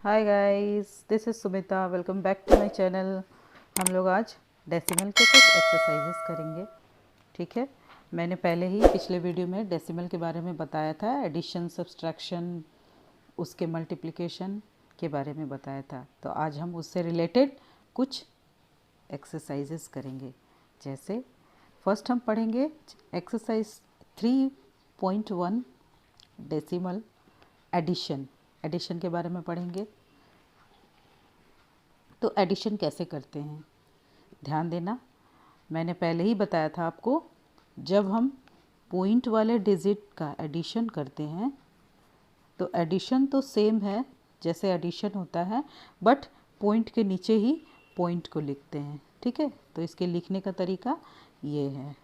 Hi guys, this is Sumita. Welcome back to my channel. हम लोग आज डेसिमल के कुछ एक्सरसाइजेस करेंगे। ठीक है, मैंने पहले ही पिछले वीडियो में डेसिमल के बारे में बताया था, एडिशन, सब्सट्रैक्शन, उसके मल्टीप्लिकेशन के बारे में बताया था। तो आज हम उससे रिलेटेड कुछ एक्सरसाइजेस करेंगे। जैसे फर्स्ट हम पढ़ेंगे एक्सरसाइज 3.1 डेसिमल एडिशन। एडिशन के बारे में पढ़ेंगे। तो एडिशन कैसे करते हैं, ध्यान देना। मैंने पहले ही बताया था आपको, जब हम पॉइंट वाले डिजिट का एडिशन करते हैं तो एडिशन तो सेम है जैसे एडिशन होता है, बट पॉइंट के नीचे ही पॉइंट को लिखते हैं। ठीक है, तो इसके लिखने का तरीका ये है,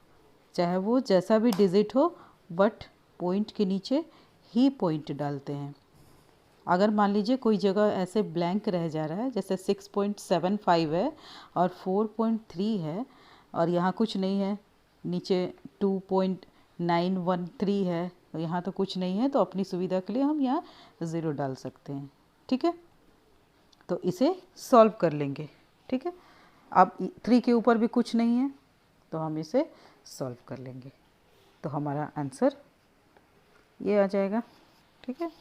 चाहे वो जैसा भी डिजिट हो बट पॉइंट के नीचे ही पॉइंट डालते हैं। अगर मान लीजिए कोई जगह ऐसे ब्लैंक रह जा रहा है, जैसे 6.75 है और 4.3 है और यहाँ कुछ नहीं है, नीचे 2.913 है, यहाँ तो कुछ नहीं है, तो अपनी सुविधा के लिए हम यहाँ 0 डाल सकते हैं। ठीक है, तो इसे सॉल्व कर लेंगे। ठीक है, अब 3 के ऊपर भी कुछ नहीं है तो हम इसे सॉल्व कर लेंगे, तो हमारा आंसर ये आ जाएगा। ठीक है,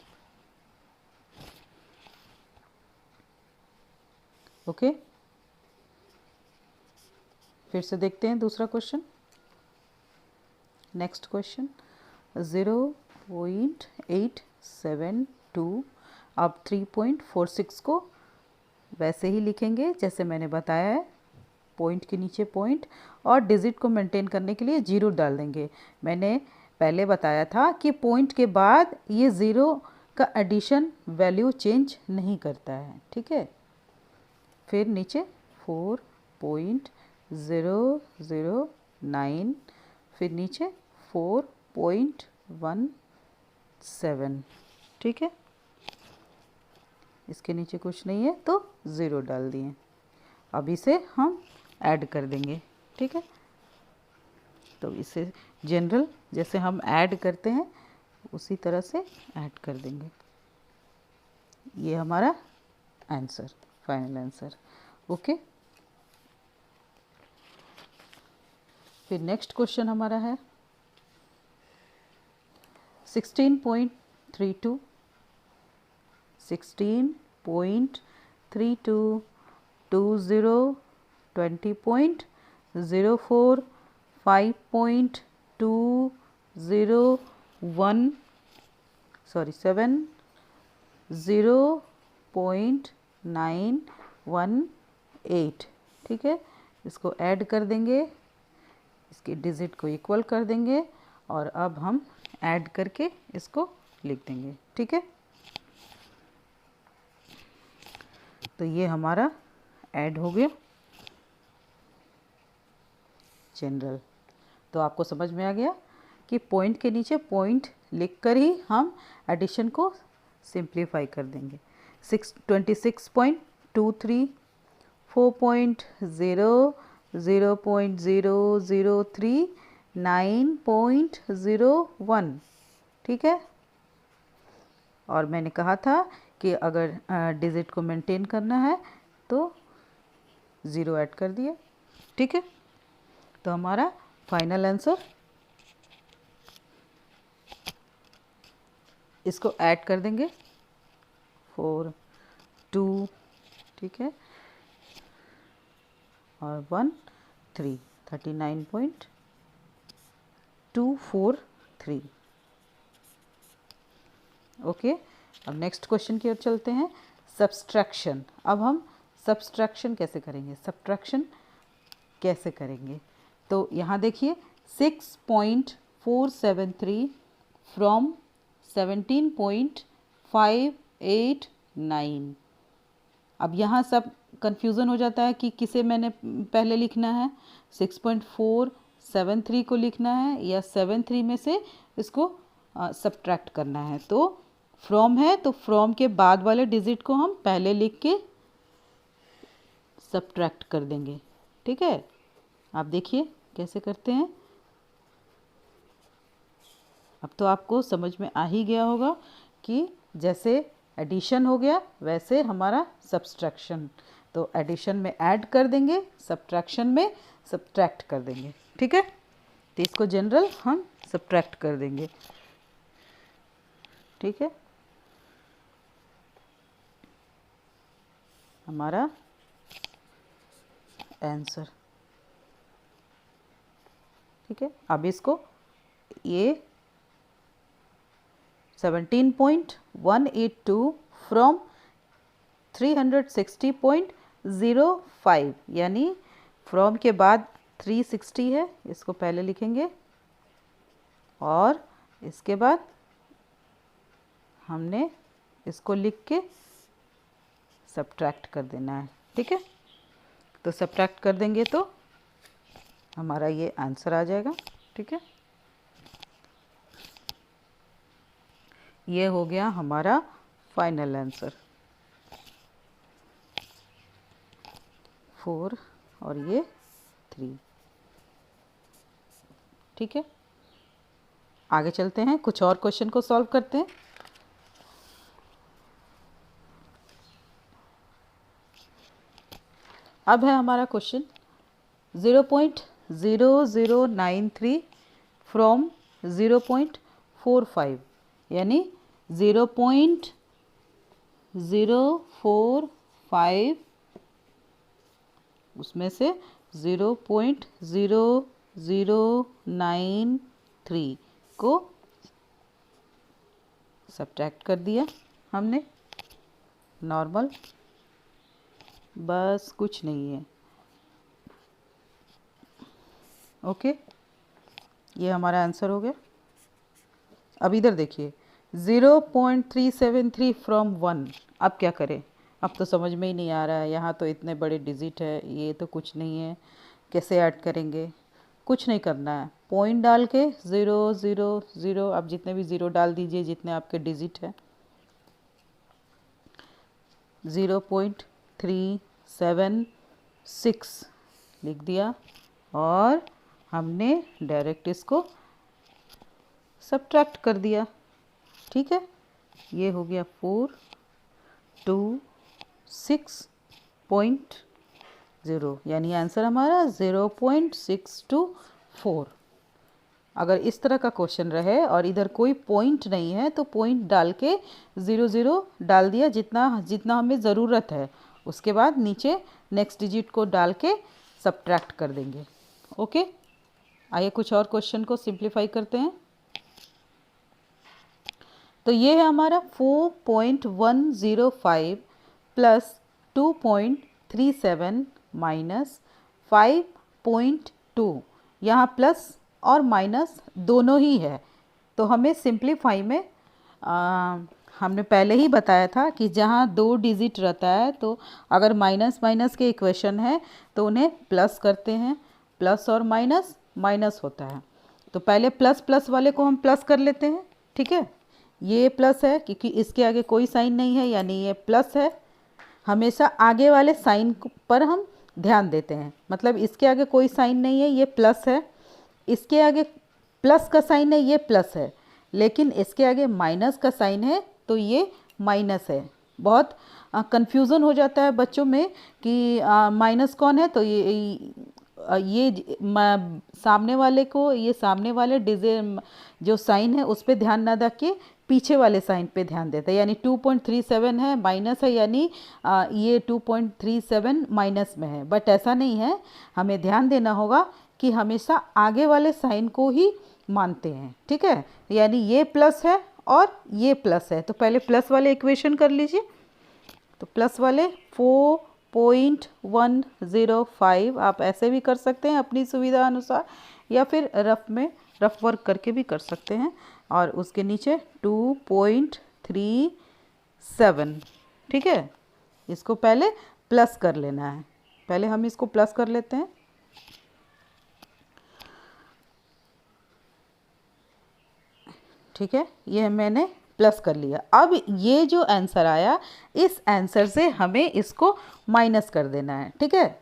ओके। फिर से देखते हैं दूसरा क्वेश्चन। Next question 0.872। अब 3.46 को वैसे ही लिखेंगे जैसे मैंने बताया है, पॉइंट के नीचे पॉइंट और डिजिट को मेंटेन करने के लिए 0 डाल देंगे। मैंने पहले बताया था कि पॉइंट के बाद ये 0 का एडिशन वैल्यू चेंज नहीं करता है। ठीक है, फिर नीचे 4.009, फिर नीचे 4.17। ठीक है, इसके नीचे कुछ नहीं है तो 0 डाल दिए। अब इसे हम ऐड कर देंगे। ठीक है, तो इसे जनरल जैसे हम ऐड करते हैं उसी तरह से ऐड कर देंगे। ये हमारा आंसर, फाइनल आंसर। ओके, फिर नेक्स्ट क्वेश्चन हमारा है 16.32। 16.32 20 20.04 5.201 सॉरी 70.918। ठीक है, इसको ऐड कर देंगे, इसके डिजिट को इक्वल कर देंगे और अब हम ऐड करके इसको लिख देंगे। ठीक है, तो ये हमारा ऐड हो गया जनरल। तो आपको समझ में आ गया कि पॉइंट के नीचे पॉइंट लिखकर ही हम एडिशन को सिंप्लीफाई कर देंगे। 26.23 4.0 0.003 9.01। ठीक है, और मैंने कहा था कि अगर डिजिट को मेंटेन करना है तो 0 ऐड कर दिए। ठीक है, तो हमारा फाइनल आंसर, इसको ऐड कर देंगे 4 2, ठीक है, और 1 3 39.243। ओके, अब नेक्स्ट क्वेश्चन की ओर चलते हैं, सब्सट्रैक्शन। अब हम सब्सट्रैक्शन कैसे करेंगे, सब्ट्रैक्शन कैसे करेंगे, तो यहाँ देखिए 6.473 फ्रॉम 17.589। अब यहाँ सब कन्फ्यूज़न हो जाता है कि किसे मैंने पहले लिखना है, 6.473 को लिखना है या 73 में से इसको सब्ट्रैक्ट करना है। तो फ्रॉम है तो फ्रॉम के बाद वाले डिजिट को हम पहले लिख के सब्ट्रैक्ट कर देंगे। ठीक है, आप देखिए कैसे करते हैं। अब तो आपको समझ में आ ही गया होगा कि जैसे एडिशन हो गया, वैसे हमारा सब्सट्रैक्शन। तो एडिशन में ऐड कर देंगे, सब्ट्रैक्शन में सब्ट्रैक्ट कर देंगे, ठीक है। तो इसको जनरल हम सब्ट्रैक्ट कर देंगे, ठीक है। हमारा आंसर, ठीक है। अब इसको ये 17.182 फ्रॉम 360.05, यानी फ्रॉम के बाद 360 है, इसको पहले लिखेंगे और इसके बाद हमने इसको लिख के सब्ट्रैक्ट कर देना है, ठीक है। तो सब्ट्रैक्ट कर देंगे तो हमारा ये आंसर आ जाएगा, ठीक है। ये हो गया हमारा फाइनल आंसर 4 और ये 3, ठीक है। आगे चलते हैं, कुछ और क्वेश्चन को सॉल्व करते हैं। अब है हमारा क्वेश्चन 0.0093 फ्रॉम 0.45, यानी 0.045 उसमें से 0.0093 को सब्ट्रैक्ट कर दिया हमने, नॉर्मल, बस कुछ नहीं है, ओके। ये हमारा आंसर हो गया। अब इधर देखिए 0.373 फ्रॉम 1, अब क्या करें, अब तो समझ में ही नहीं आ रहा है, यहाँ तो इतने बड़े डिजिट है, ये तो कुछ नहीं है, कैसे ऐड करेंगे। कुछ नहीं करना है, पॉइंट डाल के 0 0 0, आप जितने भी ज़ीरो डाल दीजिए जितने आपके डिजिट है। 0.376 लिख दिया और हमने डायरेक्ट इसको सब्ट्रैक्ट कर दिया, ठीक है। ये हो गया 426.0, यानी आंसर हमारा 0.624। अगर इस तरह का क्वेश्चन रहे और इधर कोई पॉइंट नहीं है तो पॉइंट डाल के 0 0 डाल दिया, जितना जितना हमें ज़रूरत है, उसके बाद नीचे नेक्स्ट डिजिट को डाल के सब्ट्रैक्ट कर देंगे, ओके। आइए कुछ और क्वेश्चन को सिंप्लीफाई करते हैं। तो ये है हमारा 4.105 प्लस 2.37 माइनस 5.2, यहाँ प्लस और माइनस दोनों ही है। तो हमें सिंप्लीफाई में हमने पहले ही बताया था कि जहाँ 2 डिजिट रहता है तो अगर माइनस माइनस के इक्वेशन है तो उन्हें प्लस करते हैं, प्लस और माइनस माइनस होता है। तो पहले प्लस प्लस वाले को हम प्लस कर लेते हैं, ठीक है। ये प्लस है क्योंकि इसके आगे कोई साइन नहीं है, यानी ये प्लस है। हमेशा आगे वाले साइन पर हम ध्यान देते हैं, मतलब इसके आगे कोई साइन नहीं है, ये प्लस है, इसके आगे प्लस का साइन है, ये प्लस है, लेकिन इसके आगे माइनस का साइन है तो ये माइनस है। बहुत कंफ्यूजन हो जाता है बच्चों में कि माइनस कौन है, तो ये सामने वाले को, ये सामने वाले जो साइन है उस पर ध्यान ना दे के पीछे वाले साइन पे ध्यान देता है, यानी 2.37 है, माइनस है, यानी ये 2.37 माइनस में है। बट ऐसा नहीं है, हमें ध्यान देना होगा कि हमेशा आगे वाले साइन को ही मानते हैं, ठीक है। यानी ये प्लस है और ये प्लस है, तो पहले प्लस वाले इक्वेशन कर लीजिए। तो प्लस वाले 4.105 आप ऐसे भी कर सकते हैं अपनी सुविधा अनुसार, या फिर रफ वर्क करके भी कर सकते हैं। और उसके नीचे 2.37, ठीक है। इसको पहले प्लस कर लेना है, पहले हम इसको प्लस कर लेते हैं। ठीक है, ये मैंने प्लस कर लिया। अब ये जो आंसर आया, इस आंसर से हमें इसको माइनस कर देना है, ठीक है।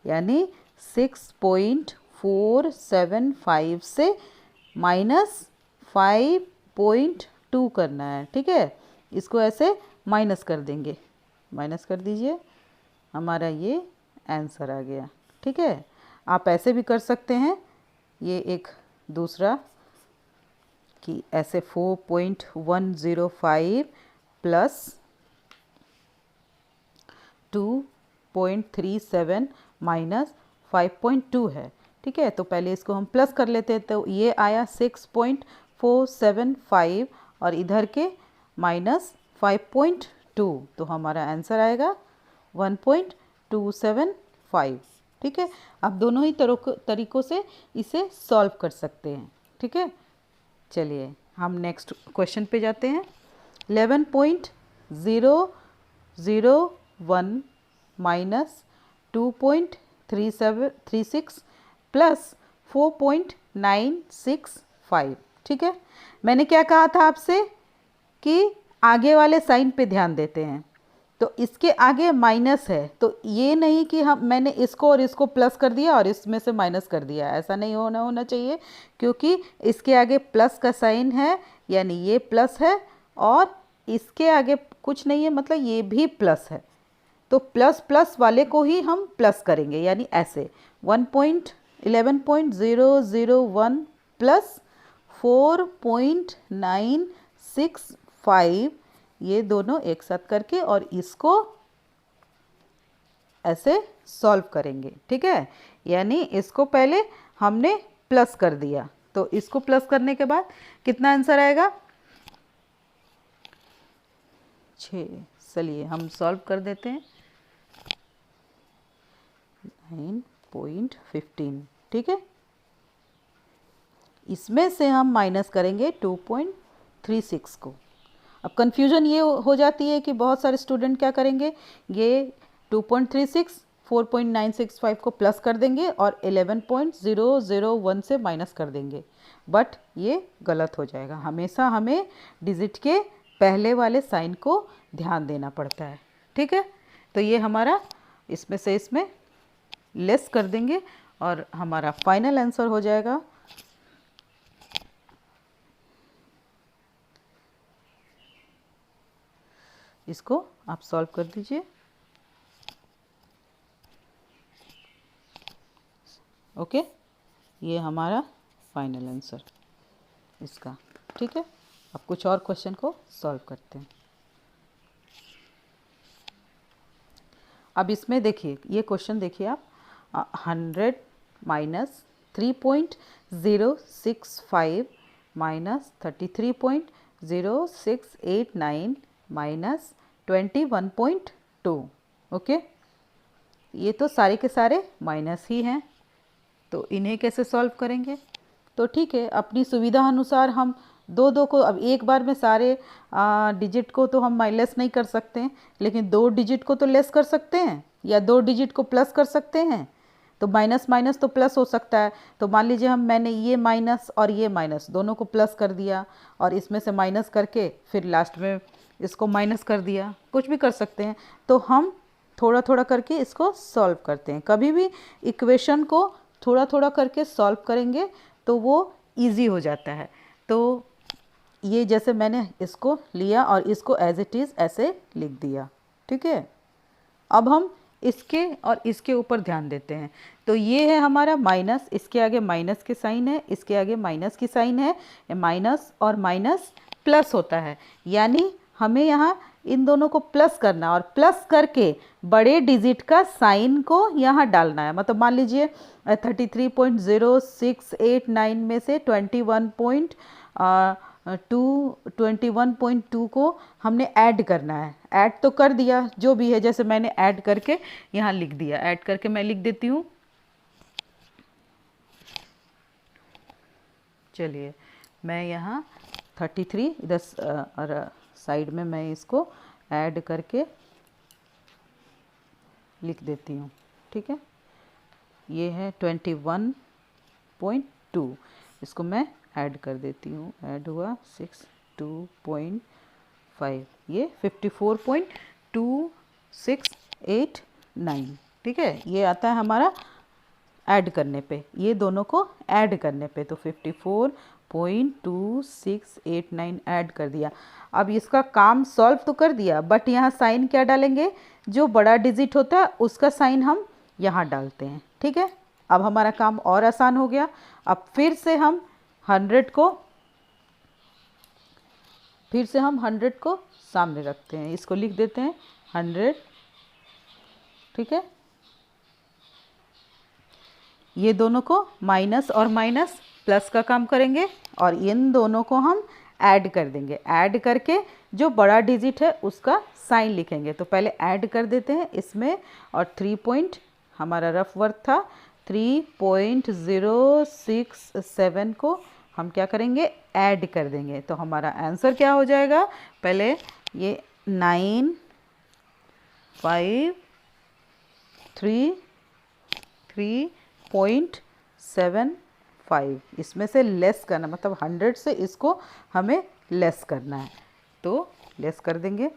यानी 6.475 से माइनस 5.2 करना है, ठीक है। इसको ऐसे माइनस कर देंगे, माइनस कर दीजिए, हमारा ये आंसर आ गया। ठीक है, आप ऐसे भी कर सकते हैं, ये एक दूसरा कि ऐसे 4.105 प्लस 2.37 माइनस 5.2 है। ठीक है, तो पहले इसको हम प्लस कर लेते हैं, तो ये आया 6.475 और इधर के माइनस 5.2, तो हमारा आंसर आएगा 1.275। ठीक है, आप दोनों ही तरीक़ों से इसे सॉल्व कर सकते हैं। ठीक है, चलिए हम नेक्स्ट क्वेश्चन पे जाते हैं। 11.001 माइनस 2.3736 प्लस 4.965। ठीक है, मैंने क्या कहा था आपसे कि आगे वाले साइन पे ध्यान देते हैं, तो इसके आगे माइनस है, तो ये नहीं कि मैंने इसको और इसको प्लस कर दिया और इसमें से माइनस कर दिया, ऐसा नहीं होना चाहिए, क्योंकि इसके आगे प्लस का साइन है, यानी ये प्लस है, और इसके आगे कुछ नहीं है, मतलब ये भी प्लस है, तो प्लस प्लस वाले को ही हम प्लस करेंगे, यानी ऐसे 11.001 प्लस 4.965, ये दोनों एक साथ करके और इसको ऐसे सॉल्व करेंगे। ठीक है, यानी इसको पहले हमने प्लस कर दिया, तो इसको प्लस करने के बाद कितना आंसर आएगा 6। चलिए हम सॉल्व कर देते हैं, 9.15। ठीक है, इसमें से हम माइनस करेंगे 2.36 को। अब कन्फ्यूजन ये हो जाती है कि बहुत सारे स्टूडेंट क्या करेंगे, ये 2.36 4.965 को प्लस कर देंगे और 11.001 से माइनस कर देंगे, बट ये गलत हो जाएगा। हमेशा हमें डिजिट के पहले वाले साइन को ध्यान देना पड़ता है। ठीक है, तो ये हमारा इसमें से इसमें लेस कर देंगे और हमारा फाइनल आंसर हो जाएगा इसको आप सॉल्व कर दीजिए। ओके, ये हमारा फाइनल आंसर इसका। ठीक है, अब कुछ और क्वेश्चन को सॉल्व करते हैं। अब इसमें देखिए, ये क्वेश्चन देखिए आप, 100 माइनस 3.065 माइनस 33.0689 माइनस 21.2। ओके, ये तो सारे के सारे माइनस ही हैं, तो इन्हें कैसे सॉल्व करेंगे? तो ठीक है, अपनी सुविधा अनुसार हम दो को, अब एक बार में सारे डिजिट को तो हम लेस नहीं कर सकते हैं, लेकिन 2 डिजिट को तो लेस कर सकते हैं, या 2 डिजिट को प्लस कर सकते हैं। तो माइनस माइनस तो प्लस हो सकता है, तो मान लीजिए मैंने ये माइनस और ये माइनस दोनों को प्लस कर दिया और इसमें से माइनस करके फिर लास्ट में इसको माइनस कर दिया, कुछ भी कर सकते हैं। तो हम थोड़ा थोड़ा करके इसको सॉल्व करते हैं। कभी भी इक्वेशन को थोड़ा थोड़ा करके सॉल्व करेंगे तो वो इजी हो जाता है। तो ये जैसे मैंने इसको लिया और इसको एज इट इज़ ऐसे लिख दिया। ठीक है, अब हम इसके और इसके ऊपर ध्यान देते हैं। तो ये है हमारा माइनस, इसके आगे माइनस के साइन है, इसके आगे माइनस की साइन है, माइनस और माइनस प्लस होता है, यानी हमें यहाँ इन दोनों को प्लस करना और प्लस करके बड़े डिजिट का साइन को यहाँ डालना है। मतलब मान लीजिए 33.0689 में से 21.2 को हमने ऐड करना है। ऐड तो कर दिया, जो भी है, जैसे मैंने ऐड करके यहाँ लिख दिया, ऐड करके मैं लिख देती हूँ। चलिए मैं यहाँ 33 इधर साइड में मैं इसको ऐड करके लिख देती हूँ। ठीक है, ये है 21.2, इसको मैं ऐड कर देती हूँ, ऐड हुआ 62.5, ये 54.2689। ठीक है, ये आता है हमारा ऐड करने पे, ये दोनों को ऐड करने पे, तो 0.2689 ऐड कर दिया। अब इसका काम सॉल्व तो कर दिया, बट यहाँ साइन क्या डालेंगे, जो बड़ा डिजिट होता है उसका साइन हम यहाँ डालते हैं। ठीक है, अब हमारा काम और आसान हो गया। अब फिर से हम 100 को सामने रखते हैं, इसको लिख देते हैं 100। ठीक है, ये दोनों को माइनस और माइनस प्लस का काम करेंगे और इन दोनों को हम ऐड कर देंगे। ऐड करके जो बड़ा डिजिट है उसका साइन लिखेंगे। तो पहले ऐड कर देते हैं इसमें, और 3 पॉइंट हमारा रफ वर्क था 3.067 को हम क्या करेंगे, ऐड कर देंगे। तो हमारा आंसर क्या हो जाएगा, पहले ये 953.75 इसमें से लेस करना, मतलब 100 से इसको हमें लेस करना है। तो लेस कर देंगे,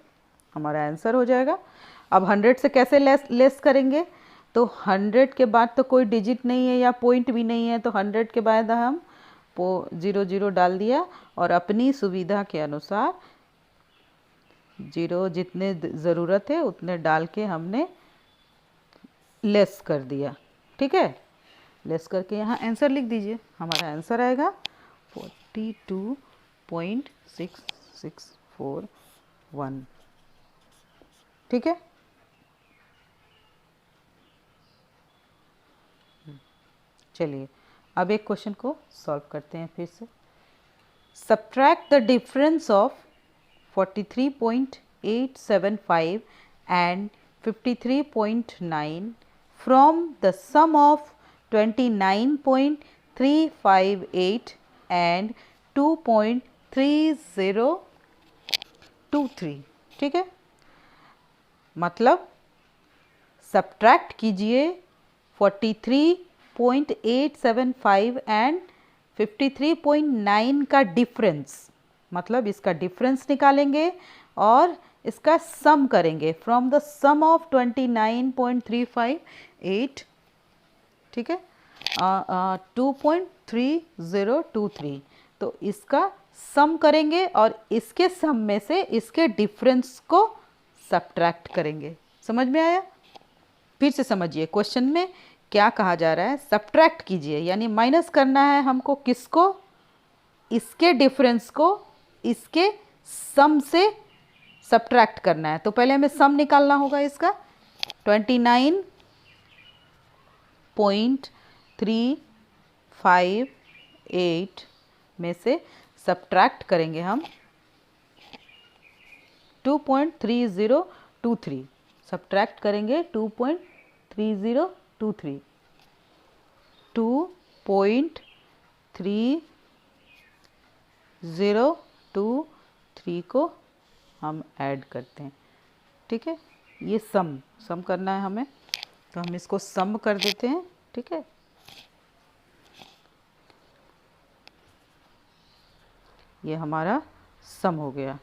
हमारा आंसर हो जाएगा। अब 100 से कैसे लेस करेंगे, तो 100 के बाद तो कोई डिजिट नहीं है या पॉइंट भी नहीं है, तो 100 के बाद हम 0 डाल दिया और अपनी सुविधा के अनुसार 0 जितने ज़रूरत है उतने डाल के हमने लेस कर दिया। ठीक है, लेस करके यहाँ आंसर लिख दीजिए। हमारा आंसर आएगा 42.6641। ठीक है, चलिए अब एक क्वेश्चन को सॉल्व करते हैं फिर से। Subtract the difference of 43.875 and 53.9 from the sum of 29.358 and 2.3023। ठीक है, मतलब सब्ट्रैक्ट कीजिए 43.875 एंड 53.9 का डिफरेंस, मतलब इसका डिफरेंस निकालेंगे और इसका सम करेंगे फ्रॉम द सम ऑफ 29.358, ठीक है, 2.3023। तो इसका सम करेंगे और इसके सम में से इसके डिफरेंस को सब्ट्रैक्ट करेंगे। समझ में आया? फिर से समझिए, क्वेश्चन में क्या कहा जा रहा है, सब्ट्रैक्ट कीजिए यानी माइनस करना है हमको, किसको, इसके डिफरेंस को इसके सम से सब्ट्रैक्ट करना है। तो पहले हमें सम निकालना होगा इसका, 29.358 में से सब्ट्रैक्ट करेंगे हम 2.3023, सब्ट्रैक्ट करेंगे 2.3023, 2.3023 को हम ऐड करते हैं। ठीक है, ये सम करना है हमें, तो हम इसको सम कर देते हैं। ठीक है, ये हमारा सम हो गया,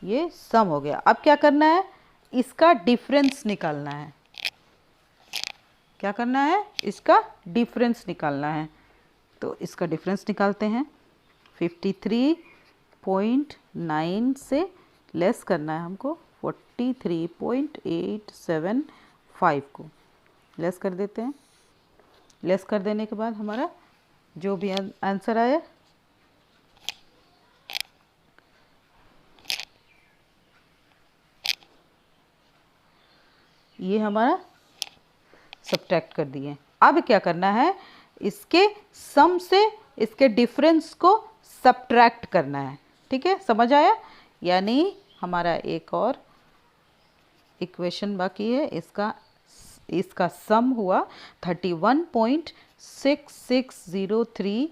ये सम हो गया। अब क्या करना है, इसका डिफरेंस निकालना है। क्या करना है, इसका डिफरेंस निकालना है। तो इसका डिफरेंस निकालते हैं, 53.9 से लेस करना है हमको 43.875 को, लेस कर देते हैं। लेस कर देने के बाद हमारा जो भी आंसर आया, ये हमारा सब्ट्रैक्ट कर दिए। अब क्या करना है, इसके सम से इसके डिफरेंस को सब्ट्रैक्ट करना है। ठीक है, समझ आया? यानी हमारा एक और इक्वेशन बाकी है, इसका सम हुआ 31.6603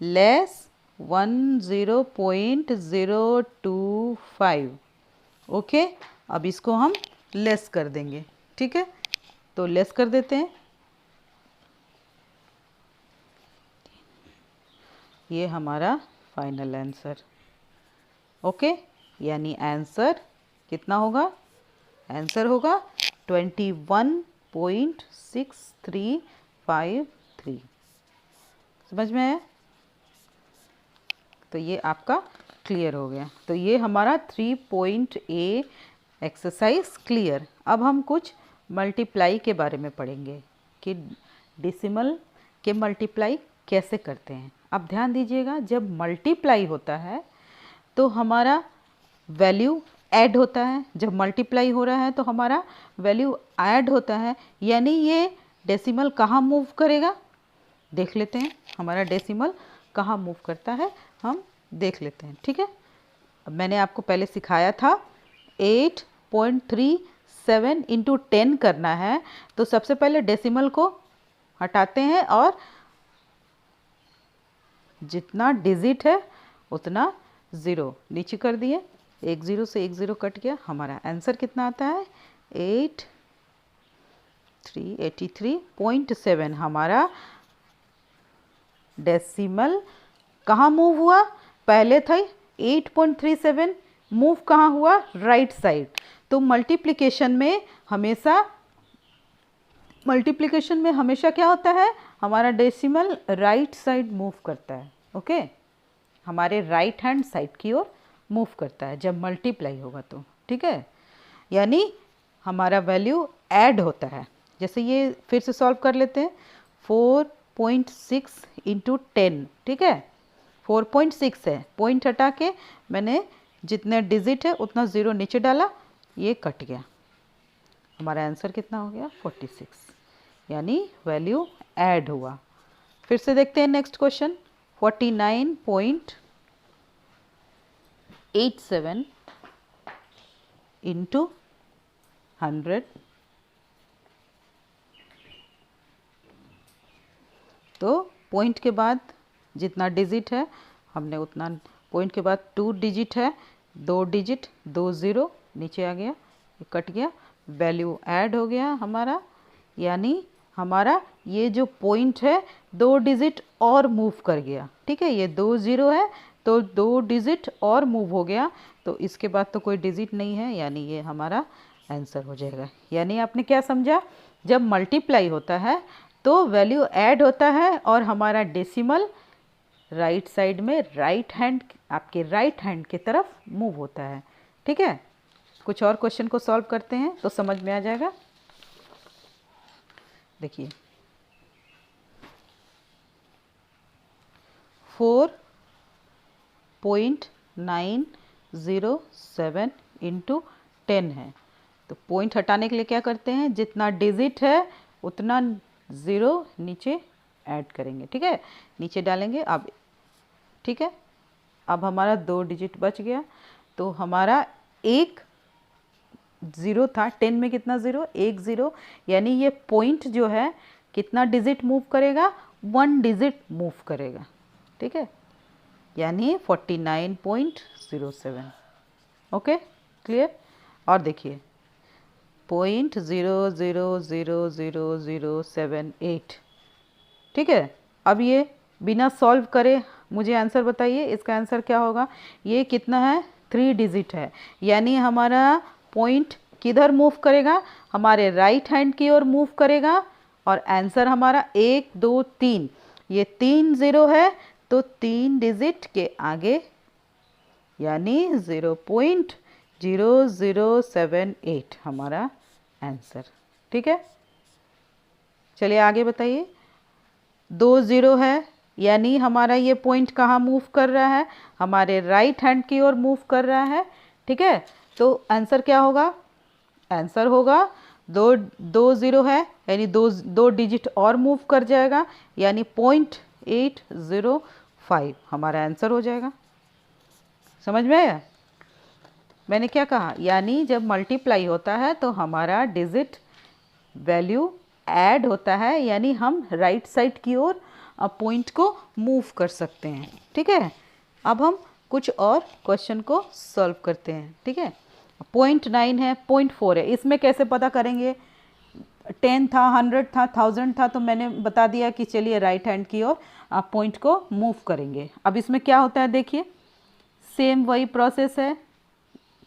लेस 10.025। ओके, अब इसको हम लेस कर देंगे। ठीक है, तो लेस कर देते हैं। ये हमारा फाइनल आंसर। ओके, यानी आंसर कितना होगा, आंसर होगा 21.6353। समझ में आया? तो ये आपका क्लियर हो गया। तो ये हमारा 3.A एक्सरसाइज क्लियर। अब हम कुछ मल्टीप्लाई के बारे में पढ़ेंगे कि डेसिमल के मल्टीप्लाई कैसे करते हैं। अब ध्यान दीजिएगा, जब मल्टीप्लाई होता है तो हमारा वैल्यू ऐड होता है। जब मल्टीप्लाई हो रहा है तो हमारा वैल्यू ऐड होता है, यानी ये डेसिमल कहाँ मूव करेगा देख लेते हैं। हमारा डेसिमल कहाँ मूव करता है हम देख लेते हैं, ठीक है। अब मैंने आपको पहले सिखाया था 8.37 इंटू 10 करना है, तो सबसे पहले डेसिमल को हटाते हैं और जितना डिजिट है उतना ज़ीरो नीचे कर दिए। एक ज़ीरो से एक ज़ीरो कट गया। हमारा आंसर कितना आता है 83.7। हमारा डेसिमल कहाँ मूव हुआ, पहले था 8.37, मूव कहाँ हुआ राइट साइड। तो मल्टीप्लिकेशन में हमेशा क्या होता है, हमारा डेसिमल राइट साइड मूव करता है। ओके, हमारे राइट हैंड साइड की ओर मूव करता है जब मल्टीप्लाई होगा तो, ठीक है। यानी हमारा वैल्यू ऐड होता है। जैसे ये फिर से सॉल्व कर लेते हैं। 4.6 इंटू 10, ठीक है। 4.6 है, पॉइंट हटा के मैंने जितने डिजिट है उतना ज़ीरो नीचे डाला, ये कट गया। हमारा आंसर कितना हो गया 46, यानी वैल्यू ऐड हुआ। फिर से देखते हैं नेक्स्ट क्वेश्चन। 49.87 इंटू 100, तो पॉइंट के बाद जितना डिजिट है हमने उतना, पॉइंट के बाद 2 डिजिट है, 2 डिजिट 2 ज़ीरो नीचे आ गया, ये कट गया, वैल्यू ऐड हो गया हमारा। यानी हमारा ये जो पॉइंट है 2 डिजिट और मूव कर गया, ठीक है। ये 2 ज़ीरो है तो 2 डिजिट और मूव हो गया, तो इसके बाद तो कोई डिजिट नहीं है, यानी ये हमारा आंसर हो जाएगा। यानी आपने क्या समझा, जब मल्टीप्लाई होता है तो वैल्यू ऐड होता है और हमारा डेसिमल राइट साइड में आपके राइट हैंड की तरफ मूव होता है, ठीक है। कुछ और क्वेश्चन को सॉल्व करते हैं तो समझ में आ जाएगा। देखिए 4.907 इंटू 10 है, तो पॉइंट हटाने के लिए क्या करते हैं, जितना डिजिट है उतना ज़ीरो नीचे ऐड करेंगे, ठीक है, नीचे डालेंगे। अब ठीक है, अब हमारा 2 डिजिट बच गया, तो हमारा एक ज़ीरो था, 10 में कितना ज़ीरो, एक ज़ीरो, यानी ये पॉइंट जो है कितना डिजिट मूव करेगा, 1 डिजिट मूव करेगा, ठीक है, यानी 49.07। Okay, clear. और देखिए 0.000078, ठीक है। अब ये बिना सॉल्व करे मुझे आंसर बताइए, इसका आंसर क्या होगा। ये कितना है, 3 डिजिट है, यानी हमारा पॉइंट किधर मूव करेगा, हमारे राइट हैंड की ओर मूव करेगा, और आंसर हमारा 1 2 3, ये 3 ज़ीरो है तो 3 डिजिट के आगे, यानी 0.0078 हमारा आंसर, ठीक है। चलिए आगे बताइए। 2 ज़ीरो है, यानी हमारा ये पॉइंट कहाँ मूव कर रहा है, हमारे राइट हैंड की ओर मूव कर रहा है, ठीक है। तो आंसर क्या होगा, आंसर होगा 2 ज़ीरो है, यानी दो डिजिट और मूव कर जाएगा, यानी 0.805 हमारा आंसर हो जाएगा। समझ में आया मैंने क्या कहा, यानी जब मल्टीप्लाई होता है तो हमारा डिजिट वैल्यू ऐड होता है, यानी हम राइट साइड की ओर पॉइंट को मूव कर सकते हैं, ठीक है। अब हम कुछ और क्वेश्चन को सॉल्व करते हैं, ठीक है। 0.9 है, 0.4 है, इसमें कैसे पता करेंगे। 10 था, 100 था, 1000 था, तो मैंने बता दिया कि चलिए राइट हैंड की ओर आप पॉइंट को मूव करेंगे। अब इसमें क्या होता है, देखिए सेम वही प्रोसेस है।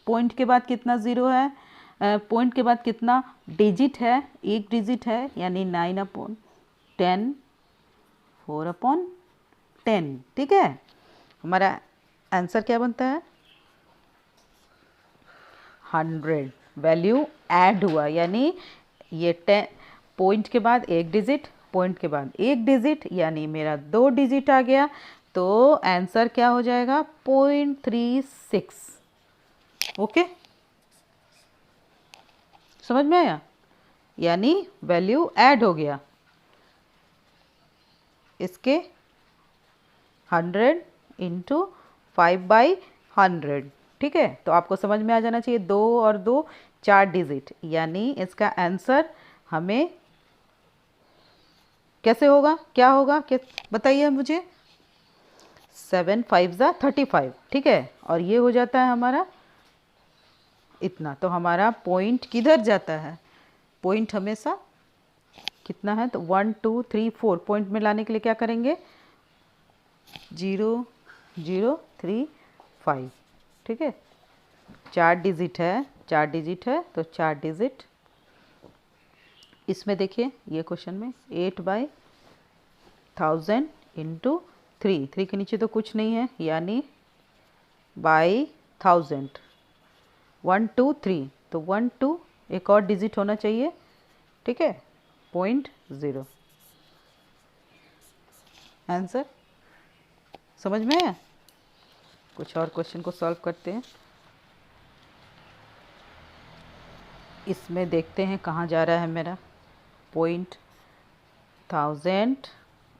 पॉइंट के बाद कितना ज़ीरो है, पॉइंट के बाद कितना डिजिट है, एक डिजिट है, यानी 9/10, 4/10, ठीक है। हमारा आंसर क्या बनता है 100। वैल्यू ऐड हुआ यानी ये 10 पॉइंट के बाद एक डिजिट, पॉइंट के बाद एक डिजिट, यानी मेरा 2 डिजिट आ गया, तो आंसर क्या हो जाएगा 0.36। ओके, समझ में आया? यानी वैल्यू ऐड हो गया इसके 100 इंटू 5/100। ठीक है, तो आपको समझ में आ जाना चाहिए 2 और 2 4 डिजिट, यानी इसका आंसर हमें कैसे होगा, क्या होगा, बताइए मुझे। 7 5 ज़ा 35। ठीक है, और ये हो जाता है हमारा इतना। तो हमारा पॉइंट किधर जाता है, पॉइंट हमेशा कितना है, तो 1 2 3 4 पॉइंट में लाने के लिए क्या करेंगे 0 0 3 5। ठीक है, 4 डिजिट है, 4 डिजिट है, तो 4 डिजिट इसमें देखिए ये क्वेश्चन में 8/1000 इंटू 3 के नीचे तो कुछ नहीं है, यानी बाई 1000 1 2 3, तो 1 2 एक और डिजिट होना चाहिए। ठीक है, 0.0 आंसर समझ में आया? कुछ और क्वेश्चन को सॉल्व करते हैं। इसमें देखते हैं कहाँ जा रहा है मेरा 0.1000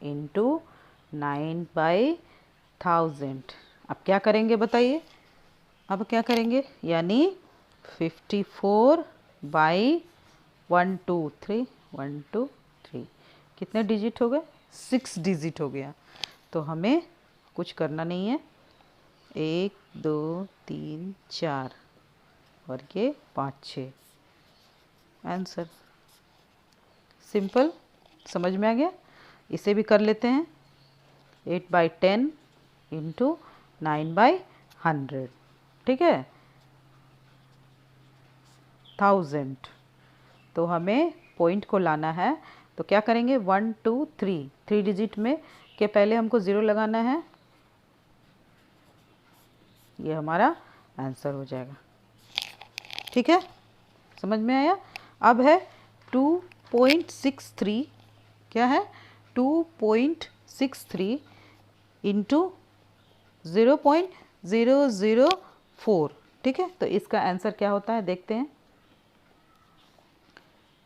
इंटू 9/1000। अब क्या करेंगे बताइए, अब क्या करेंगे, यानी 54/123 123 कितने डिजिट हो गए 6 डिजिट हो गया। तो हमें कुछ करना नहीं है, 1 2 3 4 और ये 5 6 आंसर। सिंपल, समझ में आ गया? इसे भी कर लेते हैं 8/10 इंटू 9/100। ठीक है, 1000। तो हमें पॉइंट को लाना है, तो क्या करेंगे 1 2 3 डिजिट में के पहले हमको 0 लगाना है, ये हमारा आंसर हो जाएगा। ठीक है, समझ में आया? अब है 2.63, क्या है 2.63 इंटू 0.004। ठीक है, तो इसका आंसर क्या होता है देखते हैं।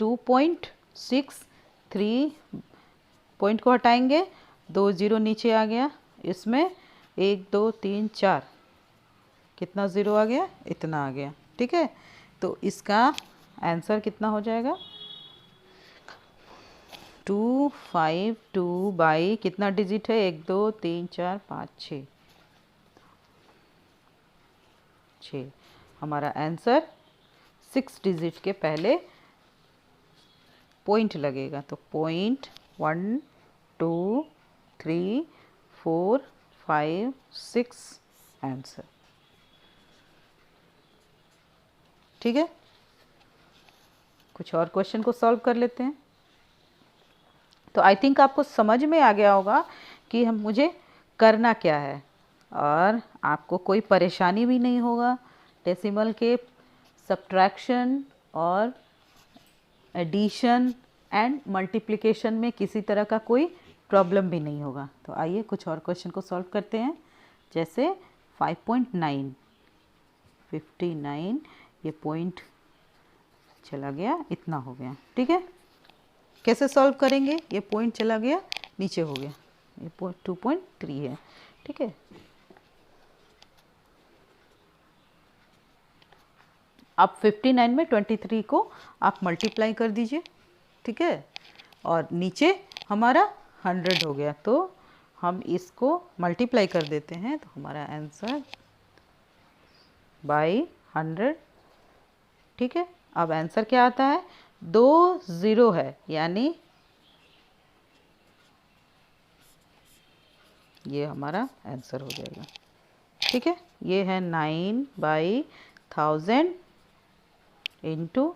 2.63 पॉइंट को हटाएंगे, 2 0 नीचे आ गया, इसमें 1 2 3 4 कितना 0 आ गया, इतना आ गया। ठीक है, तो इसका आंसर कितना हो जाएगा 252 बाई कितना डिजिट है 1 2 3 4 5 6। हमारा आंसर 6 डिजिट के पहले पॉइंट लगेगा, तो 1 2 3 4 5 6 आंसर। ठीक है, कुछ और क्वेश्चन को सॉल्व कर लेते हैं। तो आई थिंक आपको समझ में आ गया होगा कि मुझे करना क्या है, और आपको कोई परेशानी भी नहीं होगा डेसिमल के सब्ट्रैक्शन और एडिशन एंड मल्टीप्लिकेशन में किसी तरह का कोई प्रॉब्लम भी नहीं होगा। तो आइए कुछ और क्वेश्चन को सॉल्व करते हैं, जैसे 5.9 59, ये पॉइंट चला गया, इतना हो गया। ठीक है, कैसे सॉल्व करेंगे, ये पॉइंट चला गया नीचे हो गया, ये 2.3 है। ठीक है, अब 59 में 23 को आप मल्टीप्लाई कर दीजिए। ठीक है, और नीचे हमारा 100 हो गया, तो हम इसको मल्टीप्लाई कर देते हैं, तो हमारा आंसर बाई 100। ठीक है, अब आंसर क्या आता है 2 0 है, यानी ये हमारा आंसर हो जाएगा। ठीक है, ये है 9/1000 इंटू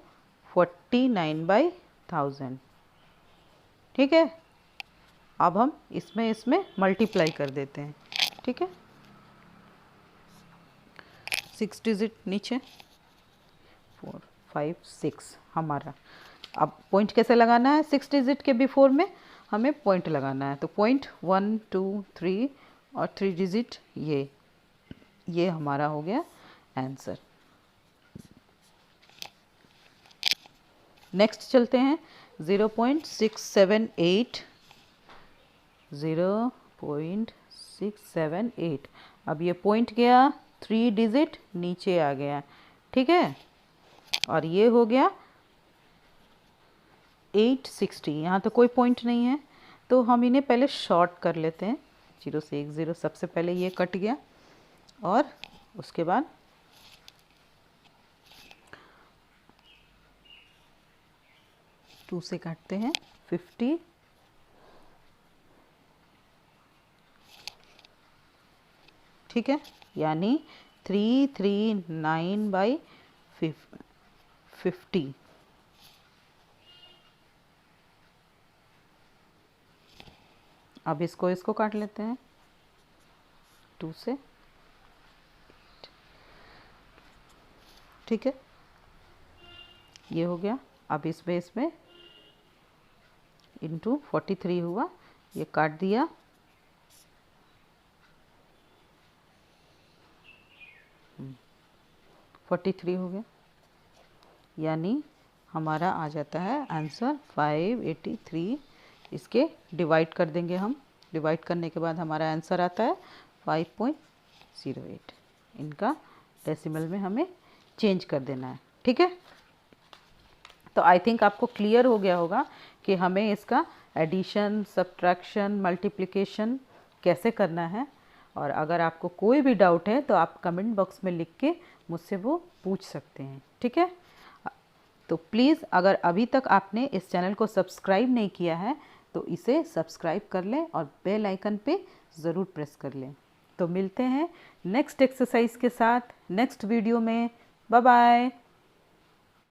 49/1000। ठीक है, अब हम इसमें मल्टीप्लाई कर देते हैं। ठीक है, 6 डिजिट नीचे, 4 5 6 हमारा। अब पॉइंट कैसे लगाना है, 6 डिजिट के बिफोर में हमें पॉइंट लगाना है, तो पॉइंट 1 2 3 और 3 डिजिट ये हमारा हो गया आंसर। नेक्स्ट चलते हैं 0.678, 0.678। अब ये पॉइंट गया 3 डिजिट नीचे आ गया, ठीक है, और ये हो गया 860। यहाँ तो कोई पॉइंट नहीं है, तो हम इन्हें पहले शॉर्ट कर लेते हैं। 0 से 1 0, सबसे पहले ये कट गया और उसके बाद 2 से काटते हैं 50, ठीक है, यानी 339/50। अब इसको काट लेते हैं 2 से, ठीक है, ये हो गया। अब इसमें इंटू 43 हुआ, ये काट दिया, hmm, 43 हो गया, यानी हमारा आ जाता है आंसर 583। इसके डिवाइड कर देंगे हम, डिवाइड करने के बाद हमारा आंसर आता है 5.08। इनका डेसिमल में हमें चेंज कर देना है, ठीक है। तो आई थिंक आपको क्लियर हो गया होगा कि हमें इसका एडिशन, सब्ट्रैक्शन, मल्टीप्लिकेशन कैसे करना है। और अगर आपको कोई भी डाउट है तो आप कमेंट बॉक्स में लिख के मुझसे वो पूछ सकते हैं, ठीक है। तो प्लीज़ अगर अभी तक आपने इस चैनल को सब्सक्राइब नहीं किया है तो इसे सब्सक्राइब कर लें और बेल आइकन पे ज़रूर प्रेस कर लें। तो मिलते हैं नेक्स्ट एक्सरसाइज के साथ नेक्स्ट वीडियो में। Bye bye.